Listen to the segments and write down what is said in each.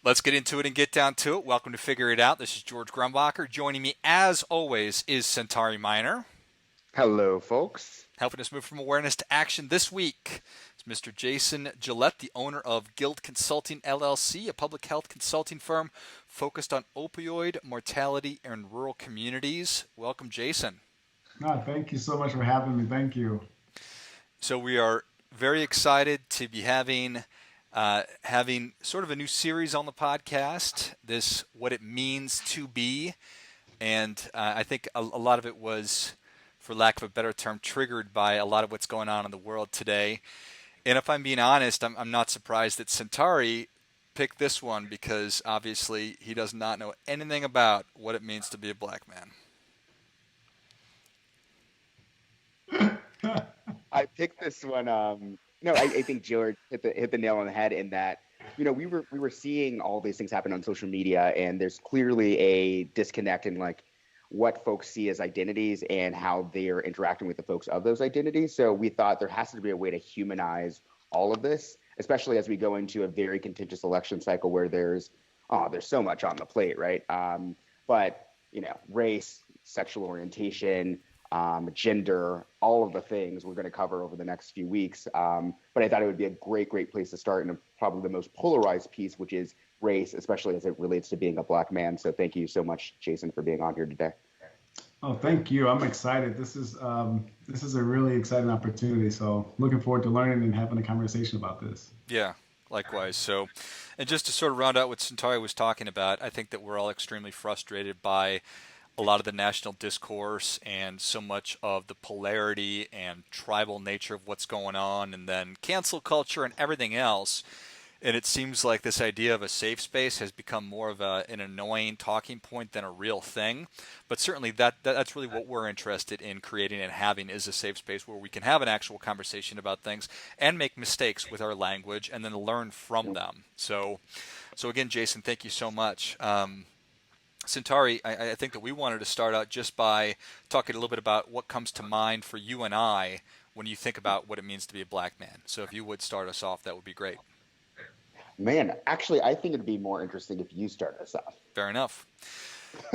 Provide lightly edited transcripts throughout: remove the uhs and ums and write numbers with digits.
Let's get into it and get down to it. Welcome to Figure It Out. This is George Grumbacher. Joining me, as always, is Centauri Minor. Hello, folks. Helping us move from awareness to action this week is Mr. Jason Gillette, the owner of Guild Consulting LLC, a public health consulting firm focused on opioid mortality in rural communities. Welcome, Jason. Thank you so much for having me. Thank you. So we are very excited to be having sort of a new series on the podcast, this What It Means to Be. And I think a lot of it was, for lack of a better term, triggered by a lot of what's going on in the world today. And if I'm being honest, I'm not surprised that Centauri picked this one because obviously he does not know anything about what it means to be a black man. I picked this one. No, I think George hit the nail on the head in that, we were seeing all these things happen on social media, and there's clearly a disconnect in like what folks see as identities and how they are interacting with the folks of those identities. So we thought there has to be a way to humanize all of this, especially as we go into a very contentious election cycle where there's so much on the plate, right? But race, sexual orientation, gender, all of the things we're going to cover over the next few weeks. But I thought it would be a great place to start in probably the most polarized piece, which is race, especially as it relates to being a black man. So thank you so much, Jason, for being on here today. Oh, thank you. I'm excited. This is a really exciting opportunity. So looking forward to learning and having a conversation about this. Yeah, likewise. So, and just to sort of round out what Centauri was talking about, I think that we're all extremely frustrated by a lot of the national discourse and so much of the polarity and tribal nature of what's going on, and then cancel culture and everything else. And it seems like this idea of a safe space has become more of an annoying talking point than a real thing. But certainly that's really what we're interested in creating and having, is a safe space where we can have an actual conversation about things and make mistakes with our language and then learn from them. So again, Jason, thank you so much. Centauri, I think that we wanted to start out just by talking a little bit about what comes to mind for you and I when you think about what it means to be a black man. So if you would start us off, that would be great. Man, actually, I think it'd be more interesting if you start us off. Fair enough.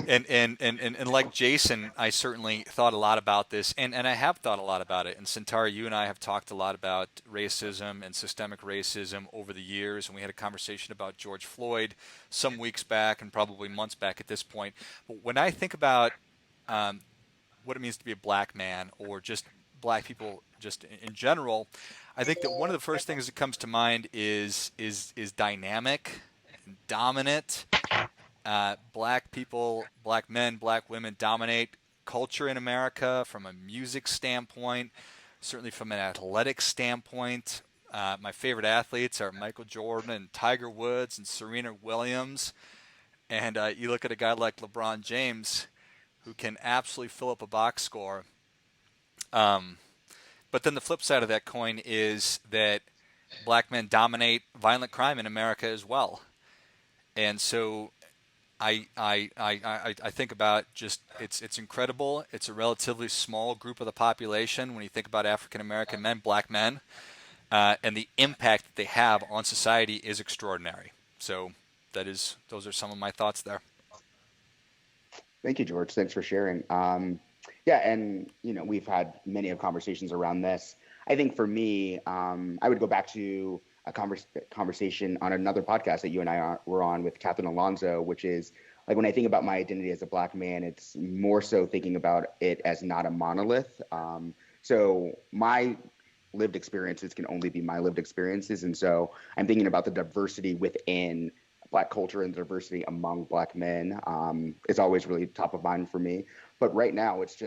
And like Jason, I certainly thought a lot about this, and I have thought a lot about it. And Centauri, you and I have talked a lot about racism and systemic racism over the years, and we had a conversation about George Floyd some weeks back and probably months back at this point. But when I think about what it means to be a black man, or just black people just in general, I think that one of the first things that comes to mind is dynamic, and dominant. Black people, black men, black women dominate culture in America from a music standpoint, certainly from an athletic standpoint. My favorite athletes are Michael Jordan and Tiger Woods and Serena Williams. And you look at a guy like LeBron James, who can absolutely fill up a box score. But then the flip side of that coin is that black men dominate violent crime in America as well. And so I think about just it's incredible. It's a relatively small group of the population when you think about African American men, black men, and the impact that they have on society is extraordinary. So those are some of my thoughts there. Thank you, George. Thanks for sharing. Yeah, and we've had many of conversations around this. I think for me, I would go back to a conversation on another podcast that you and I were on with Catherine Alonso, which is like, when I think about my identity as a black man, it's more so thinking about it as not a monolith. So my lived experiences can only be my lived experiences. And so I'm thinking about the diversity within Black culture and the diversity among Black men is always really top of mind for me. But right now, it's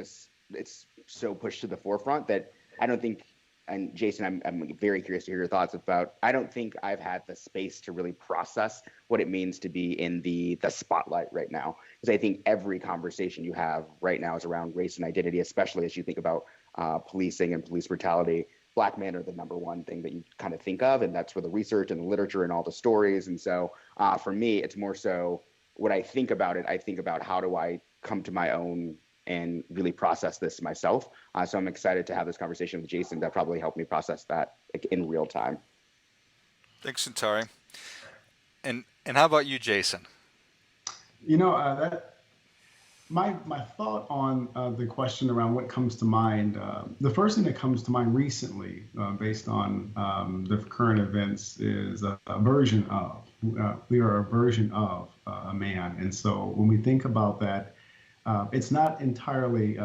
so pushed to the forefront that I don't think, and Jason, I'm very curious to hear your thoughts about, I don't think I've had the space to really process what it means to be in the spotlight right now. Because I think every conversation you have right now is around race and identity, especially as you think about policing and police brutality. Black men are the number one thing that you kind of think of, and that's where the research and the literature and all the stories. And so for me, it's more so when I think about it, I think about how do I come to my own and really process this myself. So I'm excited to have this conversation with Jason that probably helped me process that in real time. Thanks, Centauri. And And how about you, Jason? That my thought on the question around what comes to mind. The first thing that comes to mind recently, based on the current events, is a version of. We are a version of a man, and so when we think about that, it's not entirely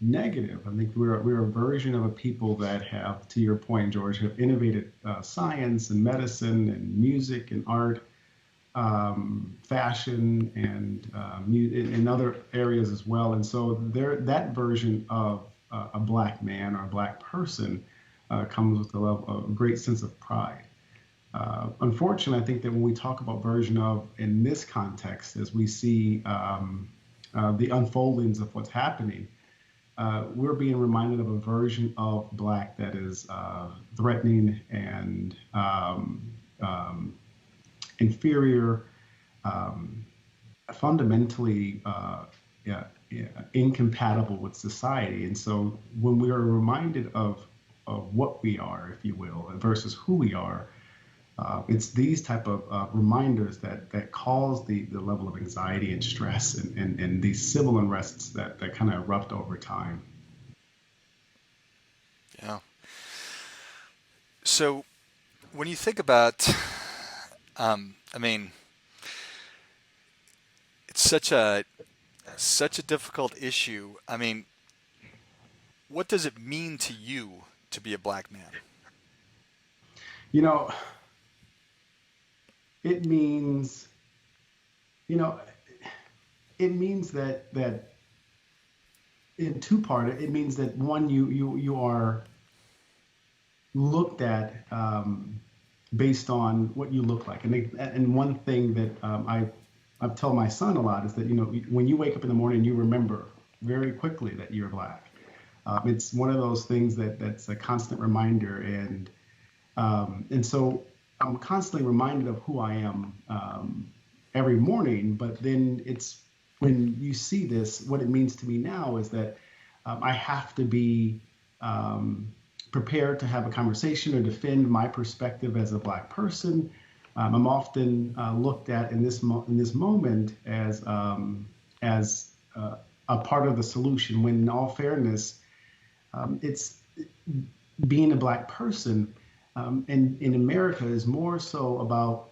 negative. I think we're a version of a people that have, to your point, George, have innovated science and medicine and music and art, fashion, and in other areas as well. And so that version of a black man or a black person comes with a great sense of pride. Unfortunately, I think that when we talk about version of in this context, as we see the unfoldings of what's happening, we're being reminded of a version of black that is threatening and inferior, fundamentally yeah, incompatible with society. And so when we are reminded of what we are, if you will, versus who we are, it's these type of reminders that cause the level of anxiety and stress and these civil unrests that kind of erupt over time. Yeah. So when you think about, I mean, it's such a difficult issue. I mean, what does it mean to you to be a black man? You know, it means, you know, it means that in two part, it means that one, you are looked at based on what you look like, and one thing that I've told my son a lot is that when you wake up in the morning, you remember very quickly that you're black. It's one of those things that's a constant reminder, and so I'm constantly reminded of who I am every morning. But then it's when you see this, what it means to me now is that I have to be prepared to have a conversation or defend my perspective as a black person. I'm often looked at in this moment as a part of the solution. When, in all fairness, it's being a black person in America is more so about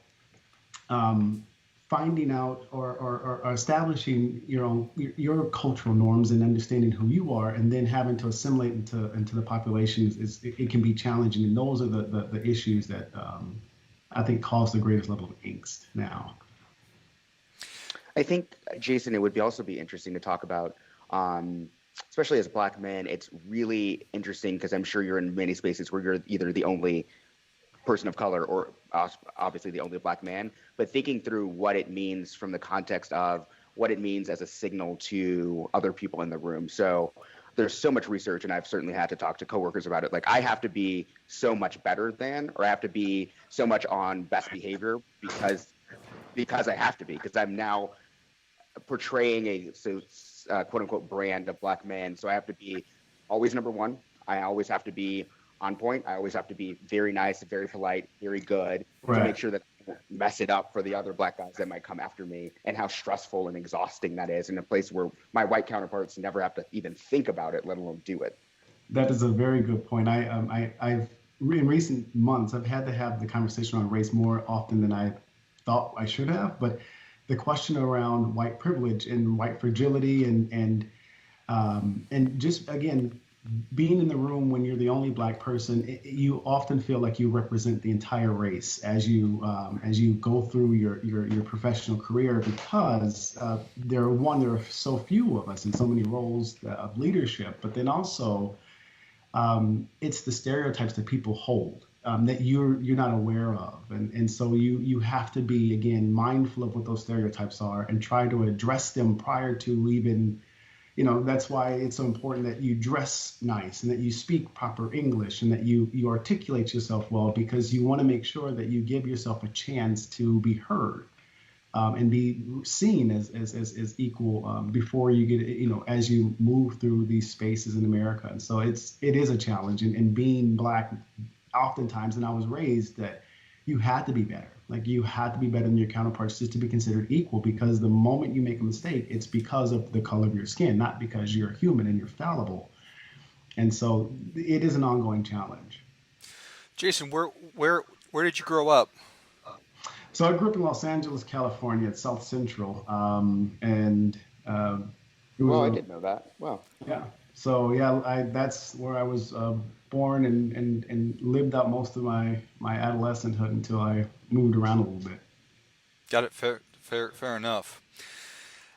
finding out or establishing your cultural norms and understanding who you are, and then having to assimilate into the population it can be challenging. And those are the issues that I think cause the greatest level of angst now. I think, Jason, it would also be interesting to talk about, especially as black men. It's really interesting because I'm sure you're in many spaces where you're either the only person of color or obviously the only black man, but thinking through what it means from the context of what it means as a signal to other people in the room. So there's so much research, and I've certainly had to talk to coworkers about it. Like, I have to be so much better than, or I have to be so much on best behavior because I have to be, because I'm now portraying a quote unquote brand of black men. So I have to be always number one. I always have to be on point. I always have to be very nice, very polite, very good, Right. to make sure that I don't mess it up for the other black guys that might come after me, and how stressful and exhausting that is in a place where my white counterparts never have to even think about it, let alone do it. That is a very good point. I've in recent months I've had to have the conversation on race more often than I thought I should have. But the question around white privilege and white fragility and just again being in the room when you're the only black person, you often feel like you represent the entire race as you go through your professional career, because there are so few of us in so many roles of leadership, but then also it's the stereotypes that people hold that you're not aware of, and so you have to be, again, mindful of what those stereotypes are and try to address them prior to even. That's why it's so important that you dress nice and that you speak proper English and that you articulate yourself well, because you want to make sure that you give yourself a chance to be heard and be seen as equal before you get, as you move through these spaces in America. And so it is a challenge. And being black, oftentimes, and I was raised that you had to be better. Like you have to be better than your counterparts just to be considered equal, because the moment you make a mistake, it's because of the color of your skin, not because you're human and you're fallible. And so it is an ongoing challenge. Jason, where did you grow up? So I grew up in Los Angeles, California, at South Central, and it was Well, I a did know that. Well, yeah. So yeah, that's where I was born and lived out most of my adolescenthood until I moved around a little bit. Got it. Fair enough.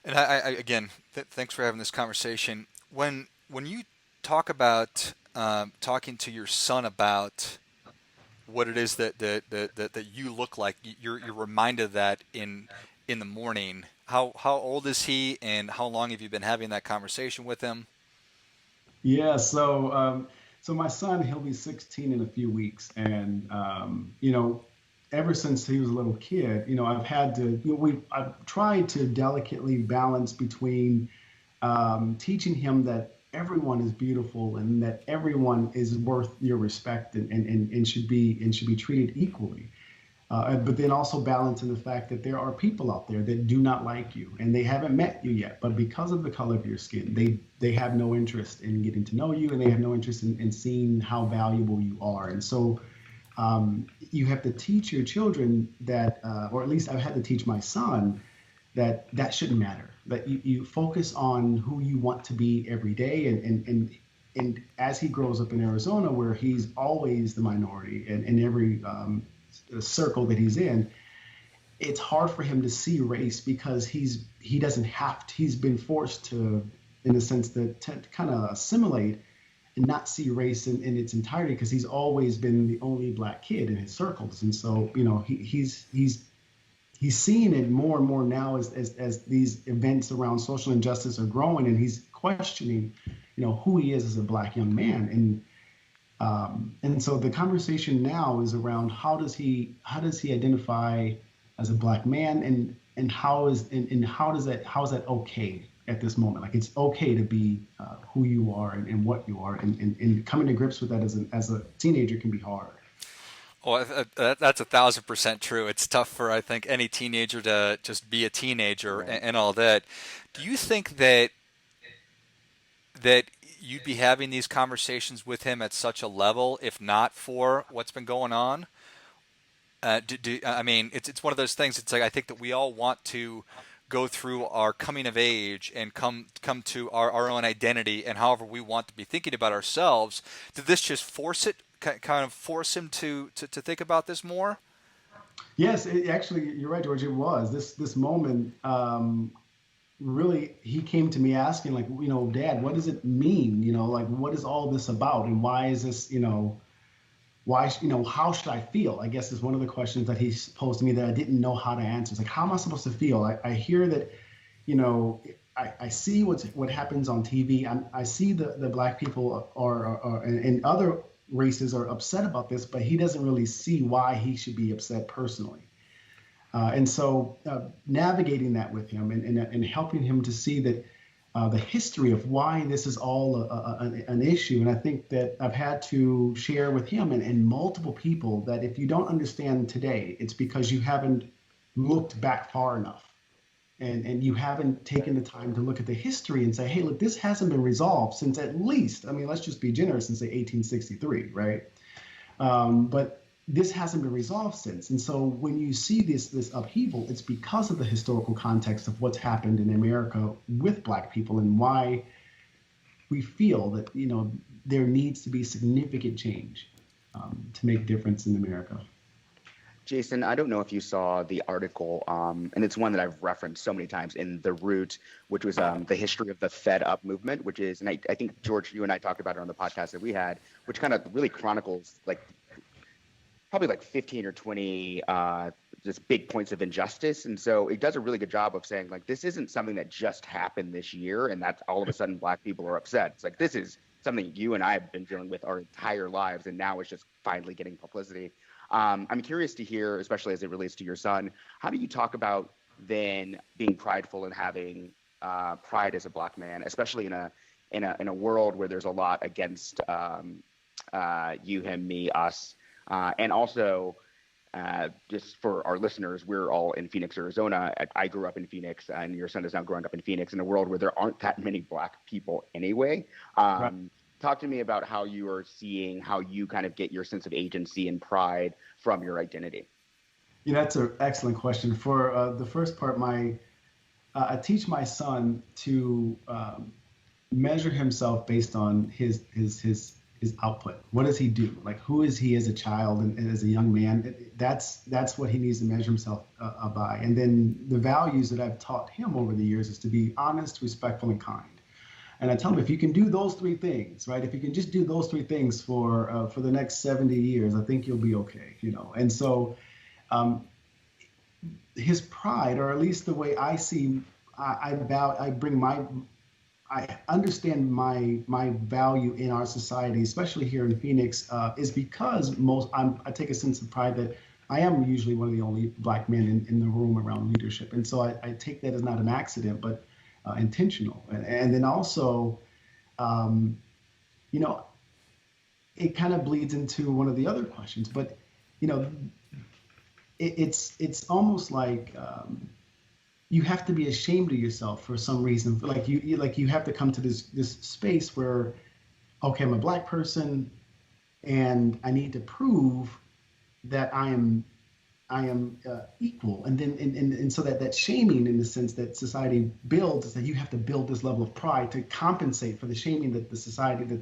And I again, thanks for having this conversation. When you talk about talking to your son about what it is that you look like, you're reminded of that in the morning. How old is he, and how long have you been having that conversation with him? Yeah, so my son, he'll be 16 in a few weeks, and ever since he was a little kid, I've had to, I've tried to delicately balance between teaching him that everyone is beautiful and that everyone is worth your respect and should be treated equally. But then also balancing the fact that there are people out there that do not like you and they haven't met you yet, but because of the color of your skin, they have no interest in getting to know you, and they have no interest in seeing how valuable you are. And so you have to teach your children that, or at least I've had to teach my son that that shouldn't matter. That you focus on who you want to be every day, and as he grows up in Arizona, where he's always the minority and in every circle that he's in, it's hard for him to see race because he doesn't have to, he's been forced to, in a sense, that to kind of assimilate and not see race in its entirety, because he's always been the only black kid in his circles. And so he's seeing it more and more now as these events around social injustice are growing, and he's questioning who he is as a black young man. And so the conversation now is around how does he identify as a black man, and how is that okay at this moment? Like, it's okay to be who you are and what you are, and coming to grips with that as a teenager can be hard. Well, that's 1,000% true. It's tough for, I think, any teenager to just be a teenager right. and all that. Do you think that you'd be having these conversations with him at such a level if not for what's been going on? I mean, it's one of those things. It's like, I think that we all want to go through our coming of age and come to our own identity and however we want to be thinking about ourselves. Did this just force it, kind of force him to think about this more? Yes, actually, you're right, George. It was this moment. Really, he came to me asking, like, Dad, what does it mean? Like, what is all this about, and why is this? Why, how should I feel? I guess is one of the questions that he posed to me that I didn't know how to answer. It's like, how am I supposed to feel? I hear that, you know, I see what happens on TV. I see the black people and other races are upset about this, but he doesn't really see why he should be upset personally. And so navigating that with him and helping him to see that the history of why this is all an issue. And I think that I've had to share with him and multiple people that if you don't understand today, it's because you haven't looked back far enough. And you haven't taken the time to look at the history and say, hey, look, this hasn't been resolved since at least, I mean, let's just be generous and say 1863, right? But this hasn't been resolved since. And so when you see this upheaval, it's because of the historical context of what's happened in America with Black people and why we feel that, there needs to be significant change to make a difference in America. Jason, I don't know if you saw the article, and it's one that I've referenced so many times in The Root, which was the history of the Fed Up movement, which is, and I think, George, you and I talked about it on the podcast that we had, which kind of really chronicles probably 15 or 20 just big points of injustice. And so it does a really good job of saying, this isn't something that just happened this year and that all of a sudden Black people are upset. It's like, this is something you and I have been dealing with our entire lives, and now it's just finally getting publicity. I'm curious to hear, especially as it relates to your son, how do you talk about then being prideful and having pride as a Black man, especially in a world where there's a lot against you, him, me, us, and also just for our listeners, we're all in Phoenix, Arizona. I grew up in Phoenix, and your son is now growing up in Phoenix in a world where there aren't that many Black people anyway. Right. Talk to me about how you are seeing how you kind of get your sense of agency and pride from your identity. That's an excellent question. For the first part, I teach my son to measure himself based on his output. What does he do? Like, who is he as a child and as a young man? That's what he needs to measure himself by. And then the values that I've taught him over the years is to be honest, respectful, and kind. And I tell him, if you can do those three things, right? If you can just do those three things for the next 70 years, I think you'll be okay. And so um, his pride, or at least the way I see, I bring my I understand my value in our society, especially here in Phoenix, is because I take a sense of pride that I am usually one of the only Black men in the room around leadership, and so I take that as not an accident, but intentional. And then also, um, you know, it kind of bleeds into one of the other questions, but you know, it's almost like you have to be ashamed of yourself for some reason. Like you have to come to this space where, okay, I'm a Black person, and I need to prove that I am equal. And then and so that shaming, in the sense that society builds, is that you have to build this level of pride to compensate for the shaming that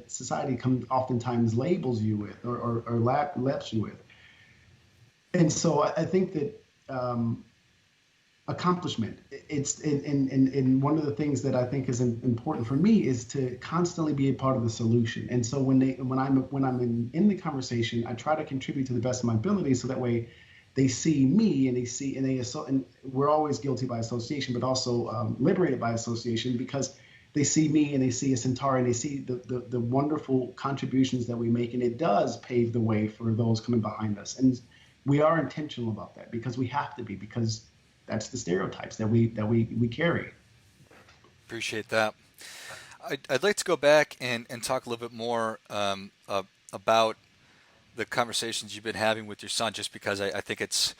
society comes oftentimes labels you with, or laps you with. And so I think that accomplishment, it's and one of the things that I think is important for me is to constantly be a part of the solution. And so when I'm in the conversation, I try to contribute to the best of my ability, so that way they see me, and and we're always guilty by association, but also liberated by association, because they see me and they see a Centauri, and they see the wonderful contributions that we make, and it does pave the way for those coming behind us. And we are intentional about that, because we have to be, because that's the stereotypes that we carry. Appreciate that. I'd like to go back and talk a little bit more about the conversations you've been having with your son, just because I think it's,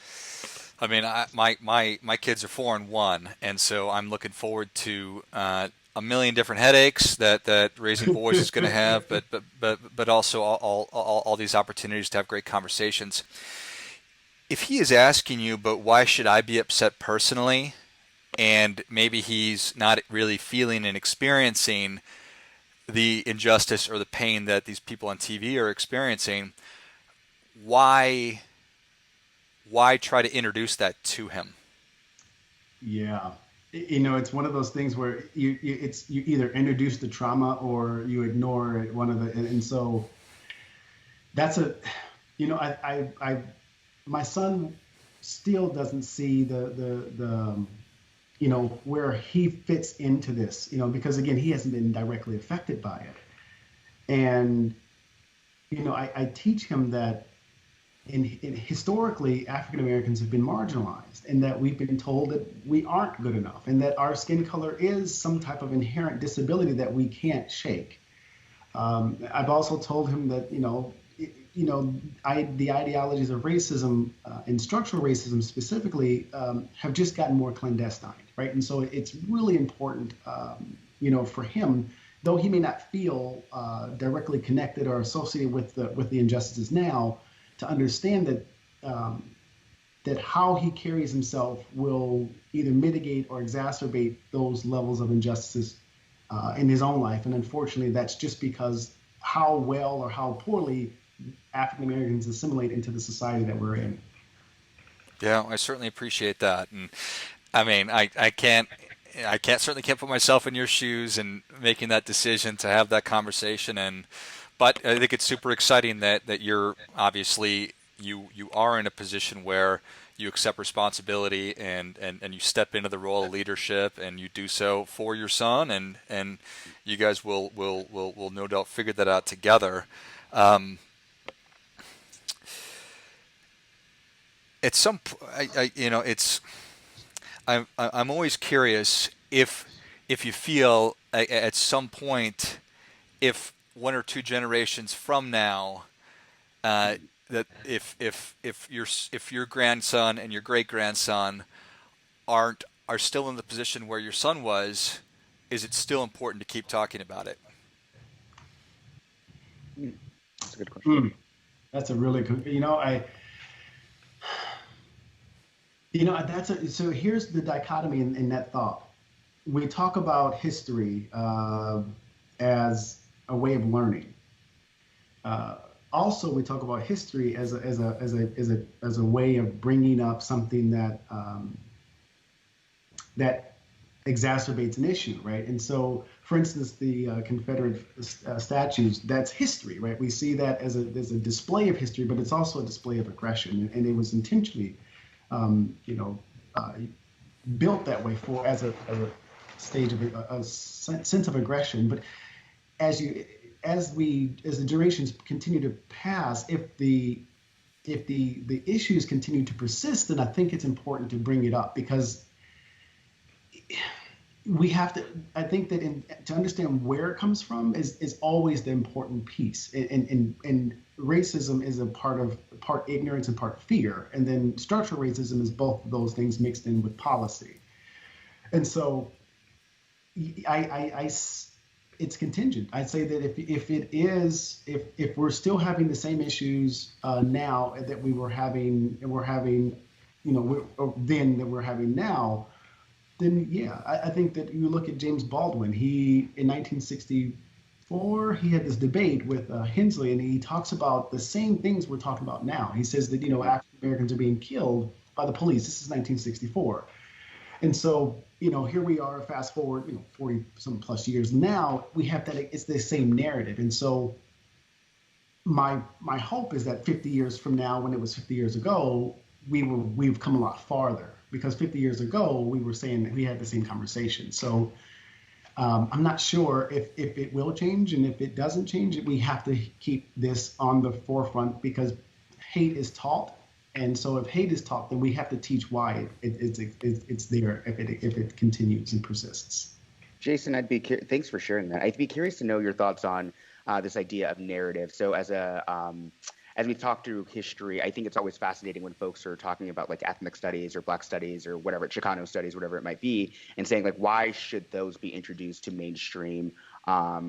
I mean, my kids are 4 and 1, and so I'm looking forward to a million different headaches that raising boys is going to have, but also all these opportunities to have great conversations. If he is asking you, but why should I be upset personally? And maybe he's not really feeling and experiencing the injustice or the pain that these people on TV are experiencing. Why try to introduce that to him? Yeah. It's one of those things where you either introduce the trauma or you ignore it. And so that's a, I my son still doesn't see the where he fits into this, because again, he hasn't been directly affected by it. And I teach him that historically, African Americans have been marginalized, and that we've been told that we aren't good enough, and that our skin color is some type of inherent disability that we can't shake. I've also told him that the ideologies of racism, and structural racism specifically, have just gotten more clandestine, right? And so it's really important, for him, though he may not feel directly connected or associated with the injustices now, to understand that how he carries himself will either mitigate or exacerbate those levels of injustices in his own life. And unfortunately, that's just because how well or how poorly African Americans assimilate into the society that we're in. Yeah, I certainly appreciate that. And I mean, I certainly can't put myself in your shoes and making that decision to have that conversation. But I think it's super exciting that you're obviously you are in a position where you accept responsibility and you step into the role of leadership, and you do so for your son, and you guys will no doubt figure that out together. Um, at some, it's I'm always curious if you feel at some point, if 1 or 2 generations from now, that if your grandson and your great grandson are still in the position where your son was, is it still important to keep talking about it? That's a good question. Mm, that's a really good, so here's the dichotomy in that thought. We talk about history as a way of learning. Uh, Also, we talk about history as a way of bringing up something that exacerbates an issue, right? And so, for instance, the Confederate statues, that's history, right? We see that as a display of history, but it's also a display of aggression, and it was intentionally, um, you know, uh, built that way as a stage of a sense of aggression. But as you as the generations continue to pass, if the issues continue to persist, then I think it's important to bring it up because we have to. I think that to understand where it comes from is always the important piece. And racism is a part ignorance and part fear, and then structural racism is both of those things mixed in with policy. And so I it's contingent. I'd say that if we're still having the same issues now that we're having, then that we're having now, then yeah, I think that you look at James Baldwin. He in 1964 he had this debate with Hensley, and he talks about the same things we're talking about now. He says that African Americans are being killed by the police. This is 1964. And so, here we are, fast forward, 40 some plus years. Now we have that it's the same narrative. And so my hope is that 50 years from now, when it was 50 years ago, we've come a lot farther because 50 years ago we were saying that we had the same conversation. So I'm not sure if it will change, and if it doesn't change, we have to keep this on the forefront because hate is taught. And so if hate is taught, then we have to teach why it's there if it continues and persists. Jason, thanks for sharing that. I'd be curious to know your thoughts on this idea of narrative. So as we talk through history, I think it's always fascinating when folks are talking about like ethnic studies or Black studies or whatever, Chicano studies, whatever it might be, and saying like, why should those be introduced to mainstream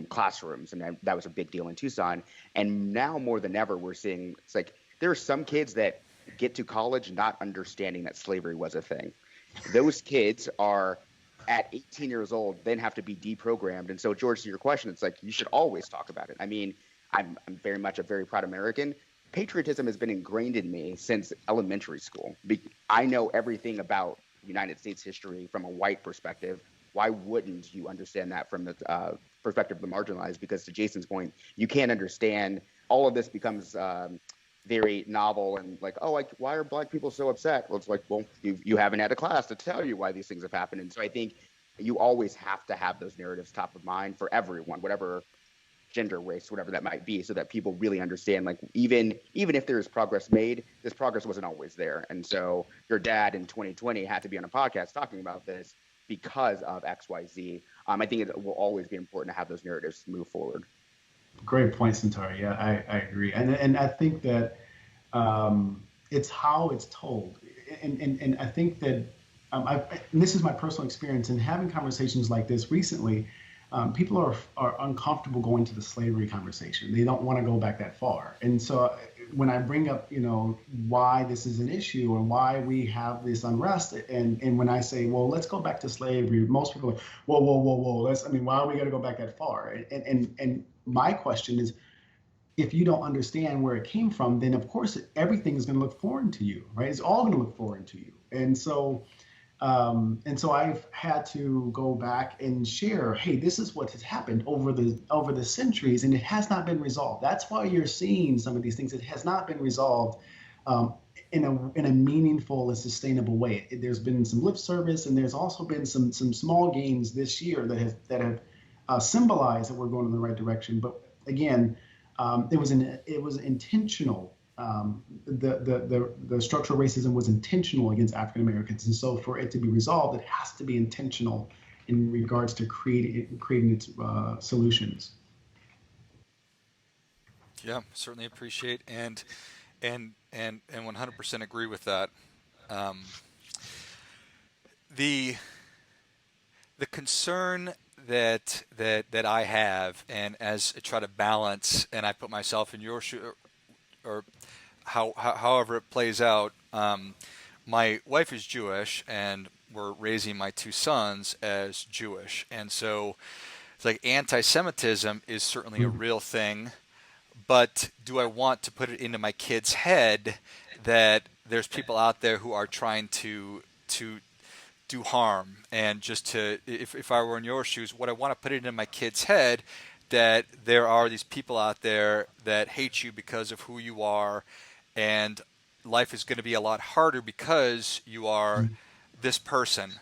classrooms? And that was a big deal in Tucson. And now more than ever, we're seeing it's like there are some kids that get to college not understanding that slavery was a thing. Those kids are at 18 years old, then have to be deprogrammed. And so, George, to your question, it's like you should always talk about it. I mean, I'm very much a very proud American. Patriotism has been ingrained in me since elementary school. I know everything about United States history from a white perspective. Why wouldn't you understand that from the perspective of the marginalized? Because to Jason's point, you can't understand. All of this becomes very novel and like, oh, like, why are Black people so upset? Well, it's like, well, you haven't had a class to tell you why these things have happened. And so I think you always have to have those narratives top of mind for everyone, whatever gender, race, whatever that might be, so that people really understand, like, even if there is progress made, this progress wasn't always there. And so your dad in 2020 had to be on a podcast talking about this because of XYZ. I think it will always be important to have those narratives move forward. Great point, Centauri. Yeah, I agree, and I think that it's how it's told, and I think that and this is my personal experience in having conversations like this recently. People are uncomfortable going to the slavery conversation. They don't want to go back that far, and so when I bring up, why this is an issue or why we have this unrest, and when I say, well, let's go back to slavery, most people are like, whoa, why are we going to go back that far? And my question is, if you don't understand where it came from, then of course everything is going to look foreign to you, right? It's all going to look foreign to you, and so I've had to go back and share, hey, this is what has happened over the centuries, and it has not been resolved. That's why you're seeing some of these things. It has not been resolved in a meaningful and sustainable way. There's been some lip service, and there's also been some small gains this year that have symbolized that we're going in the right direction. But again, it was intentional. The structural racism was intentional against African Americans, and so for it to be resolved, it has to be intentional in regards to creating its solutions. Yeah, certainly appreciate. And And 100% agree with that. Um, the the concern that I have, and as I try to balance, and I put myself in your shoe, or however it plays out. My wife is Jewish, and we're raising my two sons as Jewish, and so it's like anti-Semitism is certainly a Mhm. real thing. But do I want to put it into my kid's head that there's people out there who are trying to do harm? And just to, if I were in your shoes, would I want to put it in my kid's head that there are these people out there that hate you because of who you are, and life is going to be a lot harder because you are this person?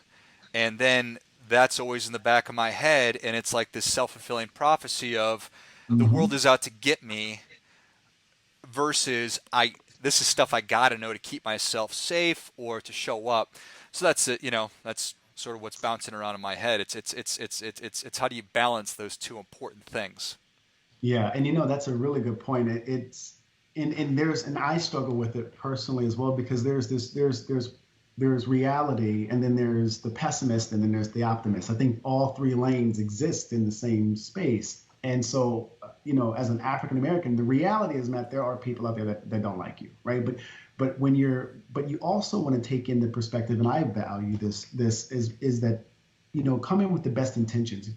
And then that's always in the back of my head, and it's like this self-fulfilling prophecy of the world Mhm. is out to get me, versus I this is stuff I got to know to keep myself safe or to show up. So that's it, that's sort of what's bouncing around in my head. It's how do you balance those two important things? Yeah, and that's a really good point. It's and there's and I struggle with it personally as well because there's reality and then there's the pessimist and then there's the optimist. I think all three lanes exist in the same space. And so, as an African American, the reality is that there are people out there that don't like you, right? But you also want to take in the perspective, and I value this is that come in with the best intentions.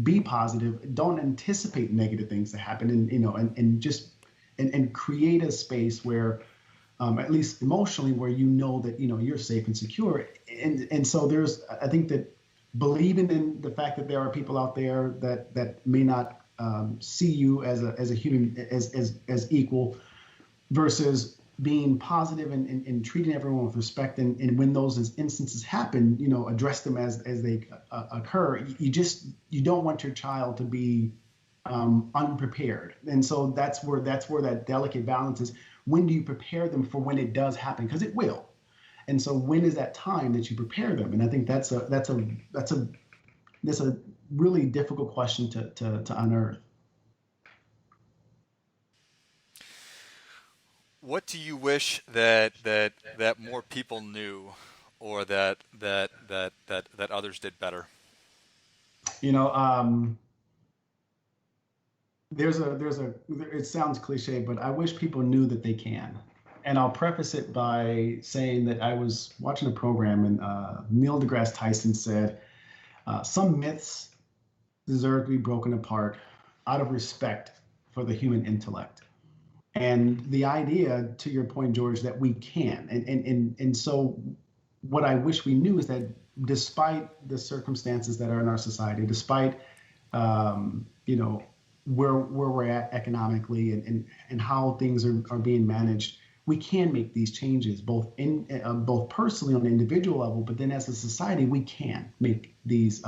Be positive. Don't anticipate negative things to happen, and just and create a space where, at least emotionally, where that you're safe and secure. And so I think that believing in the fact that there are people out there that may not see you as a human as equal versus being positive and treating everyone with respect and when those instances happen address them as they occur. You don't want your child to be unprepared, and so that's where that delicate balance is. When do you prepare them for when it does happen, because it will? And so when is that time that you prepare them? And I think that's a really difficult question to unearth. What do you wish that more people knew, or that others did better? you know um there's a it sounds cliche, but I wish people knew that they can. And I'll preface it by saying that I was watching a program, and Neil deGrasse Tyson said some myths deserve to be broken apart out of respect for the human intellect. And the idea, to your point, George, that we can. And so what I wish we knew is that despite the circumstances that are in our society, despite you know where we're at economically and how things are being managed, we can make these changes both personally on an individual level, but then as a society we can make these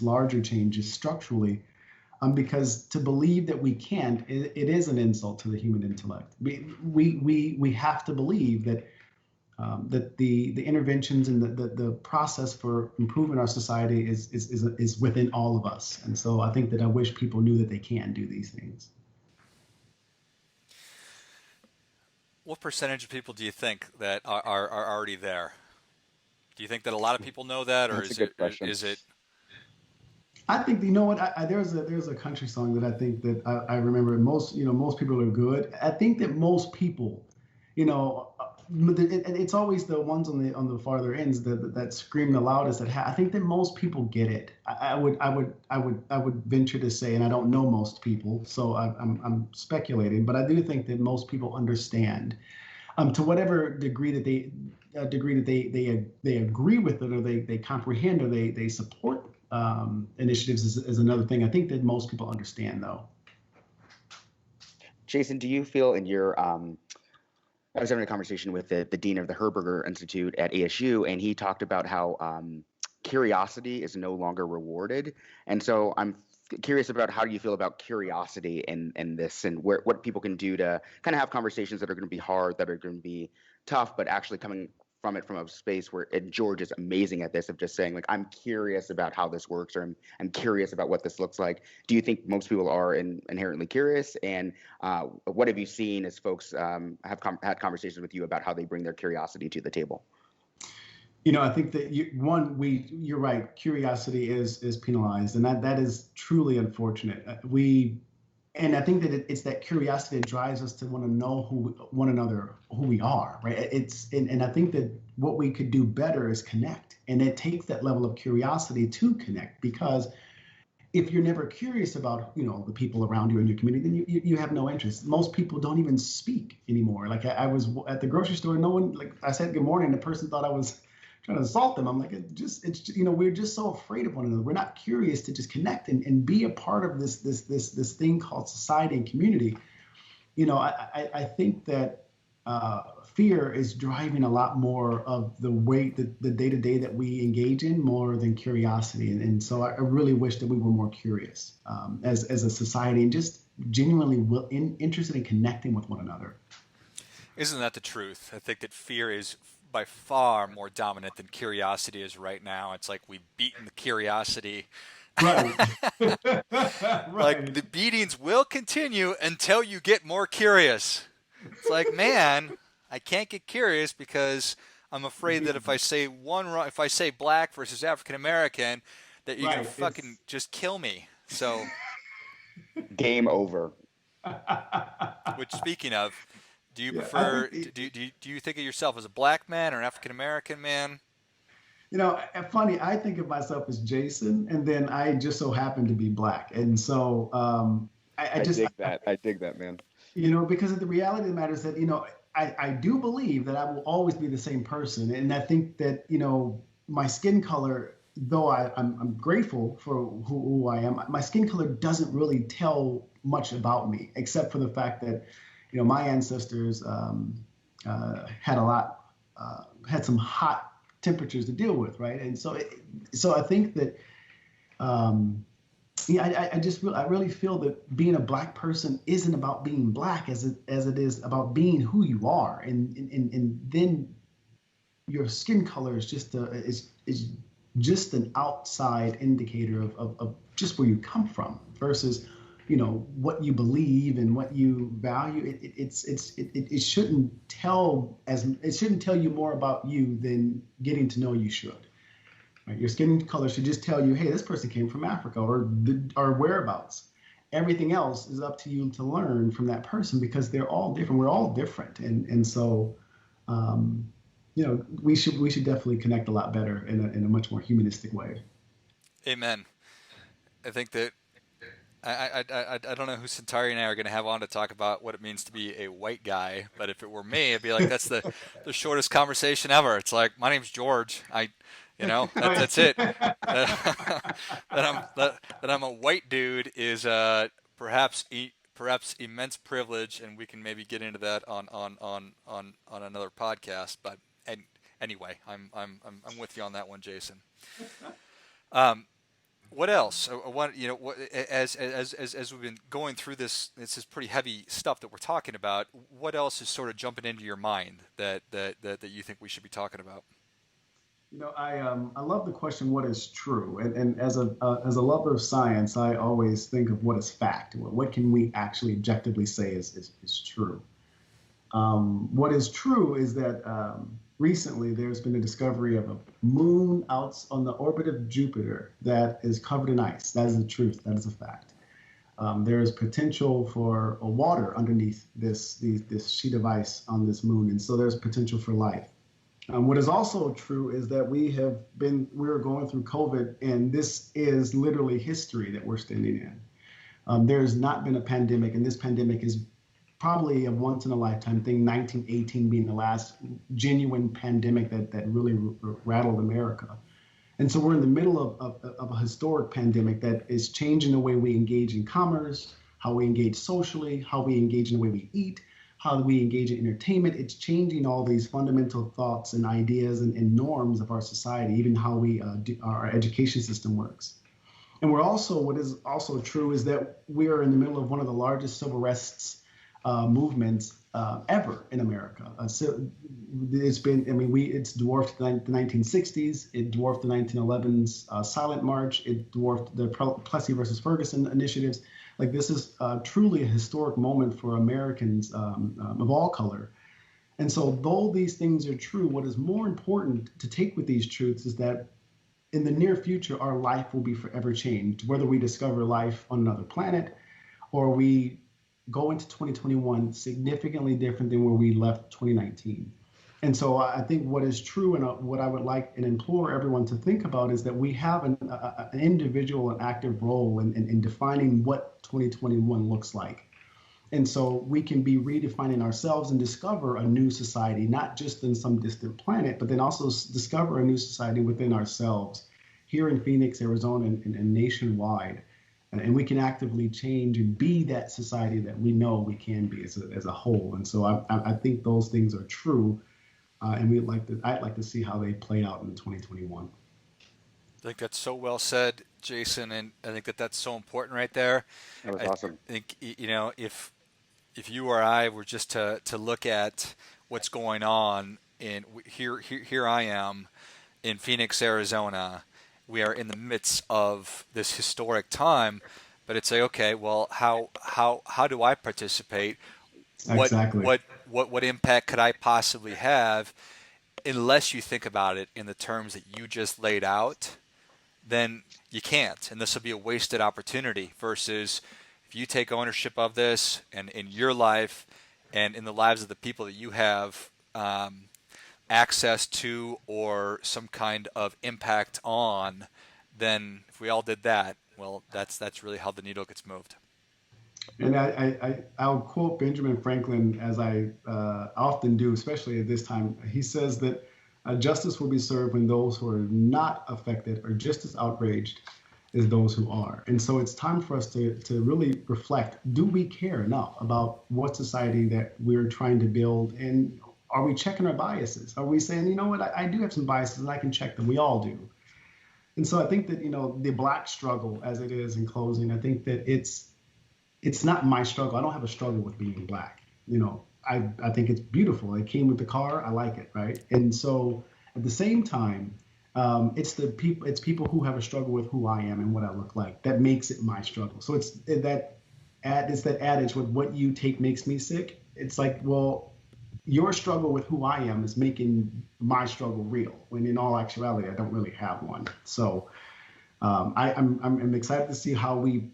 larger changes structurally. Because to believe that we can't, it is an insult to the human intellect. We have to believe that the interventions and the process for improving our society is within all of us. And so I think that I wish people knew that they can do these things. What percentage of people do you think that are already there? Do you think that a lot of people know that, or That's a is good it question. is it I think you know what there's a country song that I think that I remember. Most people are good. I think that most people, you know, it's always the ones on the farther ends that scream the loudest. I think that most people get it. I would venture to say, and I don't know most people, so I'm speculating, but I do think that most people understand, to whatever degree that they agree with it, or they comprehend, or they support initiatives is another thing. I think that most people understand, though. Jason, do you feel in your I was having a conversation with the dean of the Herberger Institute at ASU, and he talked about how curiosity is no longer rewarded. And so I'm curious about how do you feel about curiosity in this, and what people can do to kind of have conversations that are going to be hard, that are going to be tough, but actually coming from it from a space where, and George is amazing at this, of just saying like, I'm curious about how this works, or I'm curious about what this looks like. Do you think most people are inherently curious? And what have you seen as folks have had conversations with you about how they bring their curiosity to the table? I think that you're right. Curiosity is penalized, and that is truly unfortunate. And I think that it's that curiosity that drives us to want to know one another, who we are, right? And I think that what we could do better is connect, and it takes that level of curiosity to connect, because if you're never curious about the people around you in your community, then you have no interest. Most people don't even speak anymore. Like I was at the grocery store, no one, like I said good morning, the person thought I was trying to assault them. I'm like, we're just so afraid of one another. We're not curious to just connect and be a part of this thing called society and community. I think that fear is driving a lot more of the day-to-day that we engage in, more than curiosity. And so I really wish that we were more curious as a society, and just genuinely interested in connecting with one another. Isn't that the truth? I think that fear is by far more dominant than curiosity is right now. It's like we've beaten the curiosity. Right. Right. Like the beatings will continue until you get more curious. It's like, man, I can't get curious because I'm afraid that if I say black versus African American, that you're gonna fucking just kill me. So game over. Which, speaking of, do you prefer? Do you think of yourself as a black man or an African American man? Funny. I think of myself as Jason, and then I just so happen to be black, and so I dig that. I dig that, man. Because the reality of the matter is that I do believe that I will always be the same person, and I think that my skin color, though I'm grateful for who I am, my skin color doesn't really tell much about me, except for the fact that my ancestors had some hot temperatures to deal with, right? And so I think that I really feel that being a black person isn't about being black as it is about being who you are, and then your skin color is just an outside indicator of just where you come from versus what you believe and what you value. It shouldn't tell you more about you than getting to know you should. Right? Your skin color should just tell you, hey, this person came from Africa, or whereabouts. Everything else is up to you to learn from that person, because they're all different. We're all different, and so we should definitely connect a lot better in a much more humanistic way. Amen. I think that I don't know who Centauri and I are going to have on to talk about what it means to be a white guy, but if it were me, I'd be like, that's the shortest conversation ever. It's like, my name's George. That's it. That I'm a white dude is perhaps immense privilege, and we can maybe get into that on another podcast. But anyway, I'm with you on that one, Jason. What else? As we've been going through this is pretty heavy stuff that we're talking about. What else is sort of jumping into your mind that you think we should be talking about? I love the question, what is true? And as a lover of science, I always think of what is fact. What can we actually objectively say is true? What is true is that recently there's been a discovery of a moon out on the orbit of Jupiter that is covered in ice. That is the truth. That is a fact. There is potential for water underneath this sheet of ice on this moon, and so there's potential for life. What is also true is that we're going through COVID, and this is literally history that we're standing in. There's not been a pandemic, and this pandemic is probably a once in a lifetime thing, 1918 being the last genuine pandemic that really rattled America. And so we're in the middle of a historic pandemic that is changing the way we engage in commerce, how we engage socially, how we engage in the way we eat, how we engage in entertainment. It's changing all these fundamental thoughts and ideas and norms of our society, even how our education system works. And what is also true is that we are in the middle of one of the largest civil rights movements ever in America. So it's been, I mean, it's dwarfed the 1960s, it dwarfed the 1911's Silent March, it dwarfed the Plessy versus Ferguson initiatives. Like this is truly a historic moment for Americans of all color. And so, though these things are true, what is more important to take with these truths is that in the near future, our life will be forever changed, whether we discover life on another planet or we go into 2021 significantly different than where we left 2019. And so I think what is true and what I would like and implore everyone to think about is that we have an individual and active role in defining what 2021 looks like. And so we can be redefining ourselves and discover a new society, not just in some distant planet, but then also discover a new society within ourselves here in Phoenix, Arizona, and nationwide. And we can actively change and be that society that we know we can be as a whole. And so I think those things are true. And I'd like to see how they play out in 2021. I think that's so well said, Jason, and I think that's so important right there. That was I awesome. think, if you or I were just to look at what's going on in here I am in Phoenix, Arizona. We are in the midst of this historic time, but it's like, okay, well, how do I participate? What Exactly. what impact could I possibly have? Unless you think about it in the terms that you just laid out, then you can't. And this will be a wasted opportunity versus if you take ownership of this and in your life and in the lives of the people that you have access to or some kind of impact on, then if we all did that, well, that's really how the needle gets moved. And I'll quote Benjamin Franklin as I often do, especially at this time. He says that justice will be served when those who are not affected are just as outraged as those who are. And so it's time for us to really reflect. Do we care enough about what society that we're trying to build? And are we checking our biases? Are we saying, you know what, I do have some biases and I can check them. We all do. And so I think that, the Black struggle as it is in closing, I think that it's not my struggle. I don't have a struggle with being Black. I think it's beautiful. It came with the car. I like it, right? And so at the same time, it's people who have a struggle with who I am and what I look like that makes it my struggle. So it's that adage with what you take makes me sick. It's like, well, your struggle with who I am is making my struggle real, when in all actuality, I don't really have one. So I'm excited to see how we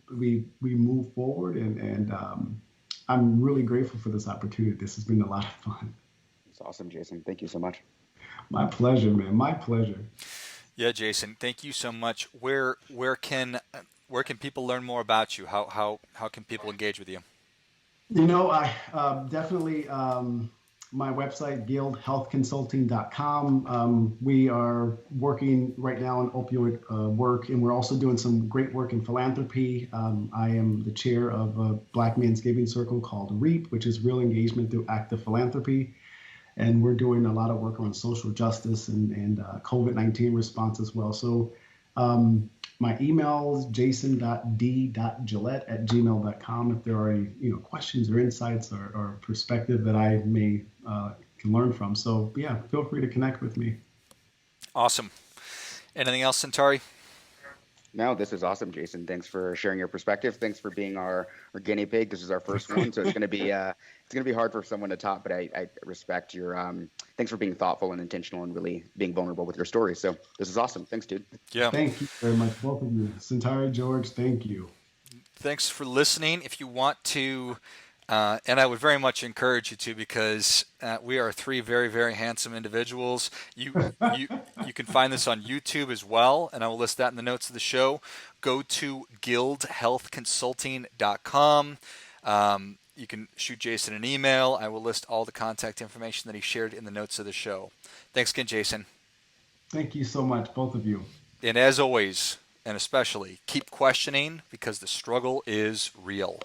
move forward, and I'm really grateful for this opportunity. This has been a lot of fun. It's awesome, Jason. Thank you so much. My pleasure, man. My pleasure. Yeah, Jason, thank you so much. Where can people learn more about you? How can people engage with you? I definitely my website, guildhealthconsulting.com. We are working right now on opioid work, and we're also doing some great work in philanthropy. I am the chair of a Black Men's Giving Circle called REAP, which is Real Engagement Through Active Philanthropy. And we're doing a lot of work on social justice and COVID-19 response as well. So my email is jason.d.gillette@gmail.com. If there are any questions or insights or perspective that I may can learn from. So yeah, feel free to connect with me. Awesome. Anything else, Centauri? No, this is awesome, Jason. Thanks for sharing your perspective. Thanks for being our guinea pig. This is our first one, so it's gonna be hard for someone to top. But I respect your thanks for being thoughtful and intentional and really being vulnerable with your story. So this is awesome. Thanks, dude. Yeah. Thank you very much, both of you. Centauri, George, thank you. Thanks for listening. If you want to, and I would very much encourage you to, because we are three very, very handsome individuals. You can find this on YouTube as well, and I will list that in the notes of the show. Go to guildhealthconsulting.com. You can shoot Jason an email. I will list all the contact information that he shared in the notes of the show. Thanks again, Jason. Thank you so much, both of you. And as always, and especially, keep questioning, because the struggle is real.